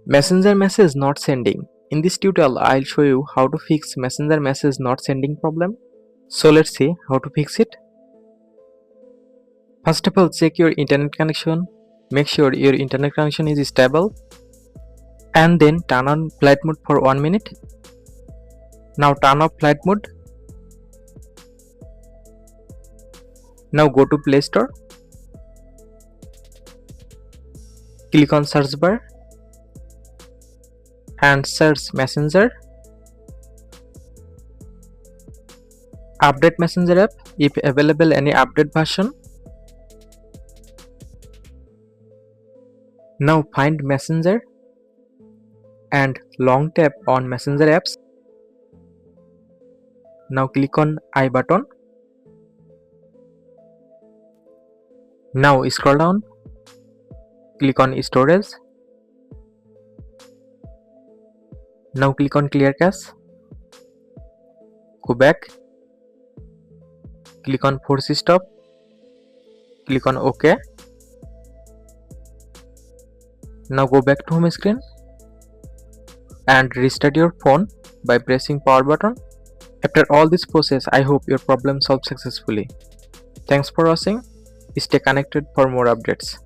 Messenger message not sending. In this tutorial, I'll show you how to fix Messenger message not sending problem. So let's see how to fix it. First of all, check your internet connection. Make sure your internet connection is stable. And then turn on flight mode for 1 minute. Now turn off flight mode. Now go to Play Store. Click on search bar and search Messenger. Update Messenger app if available any update version. Now find Messenger and long tap on Messenger apps. Now click on I button. Now scroll down. Click on storage. Now click on clear cache. Go back. Click on force stop. Click on OK. Now go back to home screen and restart your phone by pressing power button. After all this process, I hope your problem solved successfully. Thanks for watching. Stay connected for more updates.